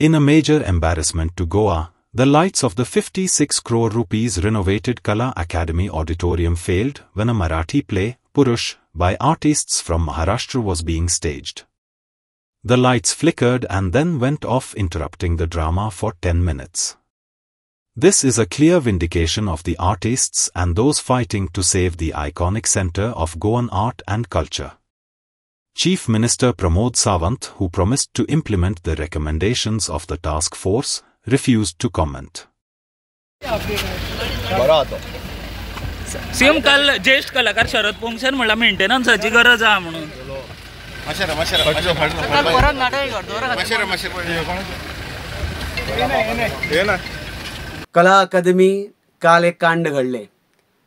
In a major embarrassment to Goa, the lights of the 56 crore rupees renovated Kala Academy auditorium failed when a Marathi play, Purush, by artists from Maharashtra was being staged. The lights flickered and then went off, interrupting the drama for 10 minutes. This is a clear vindication of the artists and those fighting to save the iconic center of Goan art and culture. Chief Minister Pramod Sawant, who promised to implement the recommendations of the task force, refused to comment. CM काल ज्येष्ठ कलाकार शरद पोंक्षान म्हणला मेंटेनन्साची गरज आहे म्हणून. कला अकादमी काल एक कांड घडले.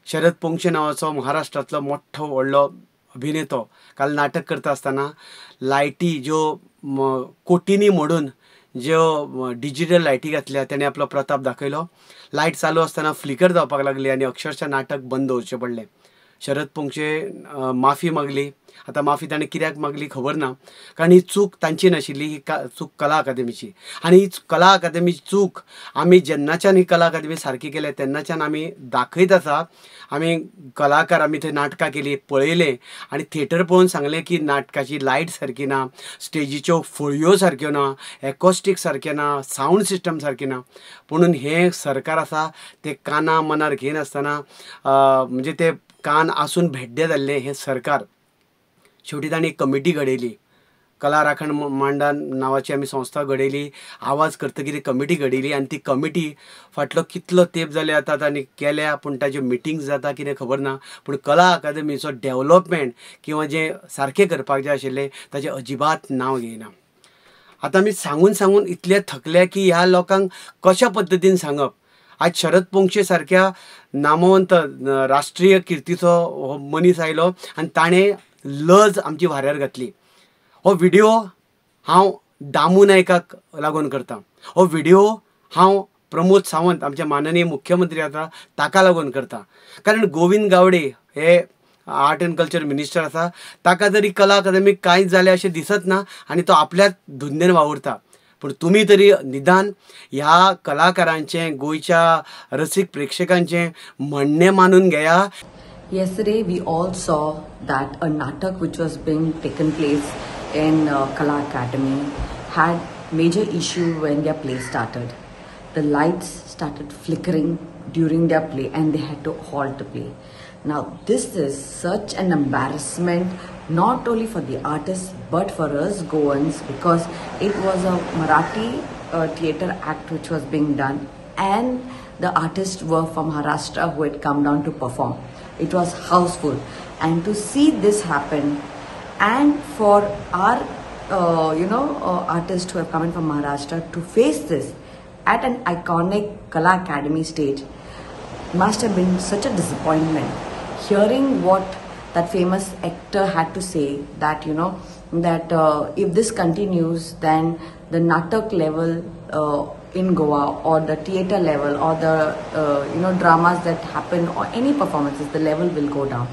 शरद पोंक्षे नावाचो महाराष्ट्रातलो मोठो व्हडलो अभिनेतो काल नाटक करता आसतना लायटी ज्यो कोटींनी मोडून ज्यो डिजिटल लायटी घातल्या त्याने आपलो प्रताप दाखयलो. लायट चालू आसतना फ्लिकर जावपाक लागली आनी अक्षरशः नाटक बंद दवरचें पडलें. शरद पोंक्षे माफी मागली. आता माफी ताणें कित्याक मागली खबर ना, कारण ही चूक तांची नाशिल्ली, ही चूक कला अकादमीची. आनी ही कला अकादमीची चूक आमी जेन्नाच्यान ही कला अकादमी सारकी केल्या तेन्नाच्यान आमी दाखयत आसा. आमी कलाकार आमी थंय नाटकां केली, पळयलें आनी थिएटर पळोवन सांगलें की नाटकाची लायट सारकी ना, स्टेजीच्यो फळयो सारक्यो ना, एकॉस्टीक सारकें ना, सावंड सिस्टम सारकी ना. म्हणून हें सरकार आसा तें काना मनार घेनासतना म्हणजे ते कान आसून भेड्डे जाल्लें हें सरकार. शेवटी तांणी कमिटी घडयली, कला राखण मांडन नांवाची आमी संस्था घडयली, आवाज करतकीर कमिटी घडयली आनी ती कमिटी फाटलो कितलो तेंप जाले आतां तांणी केल्या, पूण ताच्यो मिटींग्स जाता कितें खबर ना. पूण कला अकादमीचो डेव्हलपमेंट किंवा जें सारकें करपाक जाय आशिल्लें ताचें अजिबात नांव घेयना. आतां आमी सांगून सांगून इतले थकले की ह्या लोकांक कशा पद्दतीन सांगप. आज शरद पोंक्षे सारक्या नामवंत राष्ट्रीय किर्तीचो मनीस आयलो आनी ताणें लज आमची वाऱ्यार घातली. हो व्हिडिओ हांव दामू नायकाक लागून करता. हो व्हिडिओ हांव प्रमोद सावंत आमचे माननीय मुख्यमंत्री आसा ताका लागून करता. कारण गोविंद गावडे हे आर्ट एंड कल्चर मिनिस्टर आसा, ताका जरी कला अकादमीक कांयच जालें अशें दिसत ना आनी तो आपल्याच धुंदेन वावुरता. पूण तुमी तरी निदान ह्या कलाकारांचें गोंयच्या रसीक प्रेक्षकांचें म्हणणें मानून घेया. Yesterday we all saw that a natak which was being taken place in Kala Academy had major issue when their play started. The lights started flickering during their play and they had to halt the play. Now this is such an embarrassment not only for the artists but for us Goans, because it was a Marathi theatre act which was being done and the artists were from Maharashtra who had come down to perform. It was houseful, and to see this happen and for our artists who have come in from Maharashtra to face this at an iconic Kala Academy stage must have been such a disappointment. Hearing what that famous actor had to say, that that if this continues then the natak level in Goa or the theatre level or the dramas that happen or any performances, the level will go down.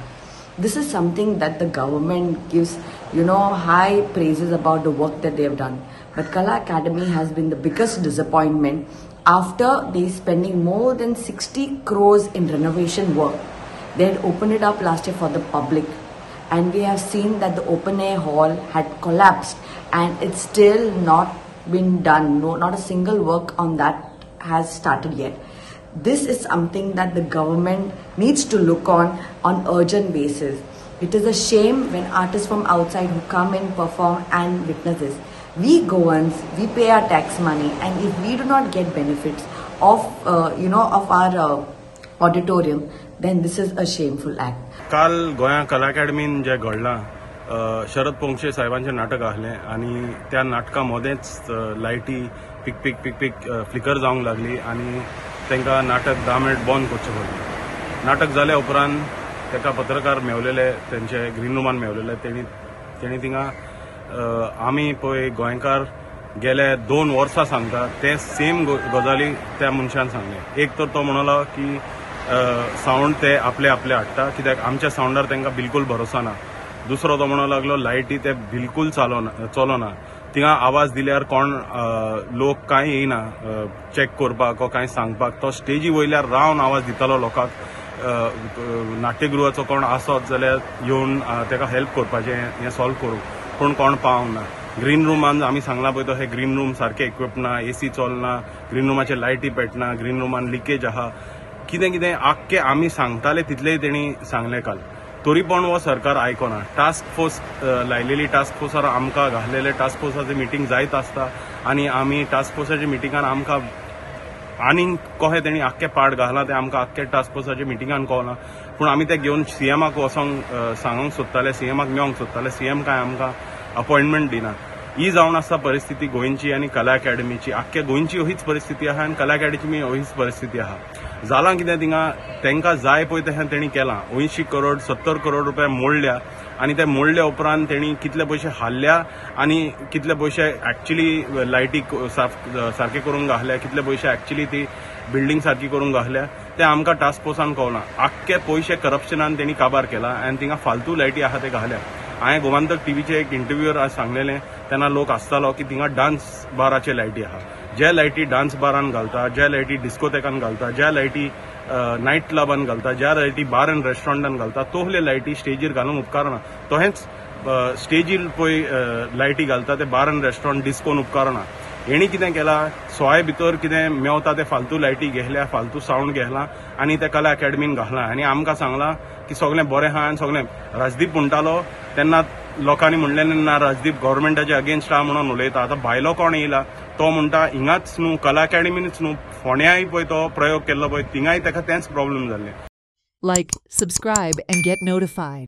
This is something that the government gives high praises about the work that they have done, but Kala Academy has been the biggest disappointment after they spending more than 60 crores in renovation work. They had opened it up last year for the public and we have seen that the open air hall had collapsed and it's still not been done. No, not a single work on that has started yet. This is something that the government needs to look on urgent basis. It is a shame when artists from outside who come in, perform and witness this. We Goans, we pay our tax money, and if we do not get benefits of of our auditorium, then this is a shameful act. काल गोया कला अकॅडमीन जे घडलां, शरद पोंक्षे साहेबांचें नाटक आसलें आनी त्या नाटका मदेंच लायटी पिक पिक पिक पिक फ्लिकर जावंक लागली आनी तांकां नाटक 10 मिनट बंद करचें पडलें. नाटक जाल्या उपरांत ताका पत्रकार मेवलेले, तेंचे ग्रीन रुमान मेवलेले. तेणी थिंगा आमी पळय गोंयकार गेले 2 वर्सां सांगता ते सेम गजाली त्या मनशान सांगले. एक तर तो म्हणलो की सावंड ते आपले हाडटा, कित्याक आमच्या सावंडार तांकां बिलकुल भरोसा ना. दुसरो तो म्हणूंक लागलो लायटी ते बिलकुल चलोना. थिंगा आवाज दिल्यार कोण लोक कांय येयना चॅक करपाक वा कांय सांगपाक. तो स्टेजी वयल्यार रावन आवाज दितालो लोकांक. नाट्यगृहाचो कोण आसत जाल्यार येवन ताका हेल्प करपाचें, हें सॉल्व करूंक, पूण कोण पावंक ना. ग्रीन रूमान आमी सांगला पळय तो हे ग्रीन रूम सारके इक्विप ना, एसी चलना, ग्रीन रूमाचे लायटी पेटना, ग्रीन रूमान लिकेज आहा. कितें कितें आख्खें आमी सांगताले तितलेय तेणी सांगलें काल. तरी पण हो सरकार आयकना. टास्क फोर्स लायलेली, टास्क फोर्सार आमकां घातलेले, टास्क फोर्साची मिटींग जायत आसता आनी आमी टास्क फोर्साच्या मिटिंगान आमकां आनीक कशें तेणी आख्खें पार्ट घालां तें आमकां आख्खें टास्क फोर्साच्या मिटिंगान कळना. पूण आमी तें घेवन सीएमाक वचोंक सांगूंक सोदताले, सीएमाक मेळोंक सोदताले. सीएम कांय आमकां अपॉइंटमेंट दिना. ही जावन आसा परिस्थिती गोंयची आनी कला अकॅडमीची. आख्ख्या गोंयची अशीच परिस्थिती आहा आनी कला अकॅडमीची अशीच परिस्थिती आहा. जालां कितें थिंगा तांकां जाय पळय तशें तेणी केलां. 80 करोड 70 करोड रुपया मोडल्या आनी ते मोडल्या उपरांत तेणी कितले पयशे हाडल्या आनी कितले पयशे एक्चुअली लायटी सारके करूंक घातल्या, कितले पयशे एक्चुअली ती बिल्डींग सारकी करूंक घातल्या ते आमकां टास्क फोर्सान कळना. आख्खे पयशे करप्शनान तेणी काबार केला आनी थिंगा फालतू लायटी आहा ते घातल्या. हांवें गोमंतक टीव्हीचे एक इंटरव्यूअर आज सांगलेलें तेन्ना लोक आसतालो की थिंगा डान्स बाराचे लायटी आहा. ज्या लायटी डान्स बारान घालता, ज्या लायटी डिस्कोथेकान घालता, ज्या लायटी नायट क्लबान घालता, ज्या लायटी बार एंड रेस्टॉरंटान घालता, तोहले लायटी स्टेजीर घालूंक उपकारना. तशेंच स्टेजीर पळय लायटी घालता ते बार एंड रेस्टॉरंट डिस्कोन उपकारना. हेणी कितें केलां, सोय भितर कितें मेवता ते फालतू लायटी घेतल्या, फालतू सावंड घेतला आनी ते कला अकॅडमीन घातला. आनी आमकां सांगलां की सगळें बरें आहा आनी सगळें. राजदीप म्हणटालो तेन्ना लोकांनी म्हणलेलें ना राजदीप गव्हर्मेंटाच्या अगेन्स्ट आहा म्हणून उलयता. आतां भायलो कोण येयला तो म्हणटा हिंगाच न्हू, कला अकॅडमीनूच न्हू, फोंड्याय पळय तो प्रयोग केल्लो पळय थिंगाय ताका तेंच प्रॉब्लेम जाल्ले. Like, subscribe, and get notified.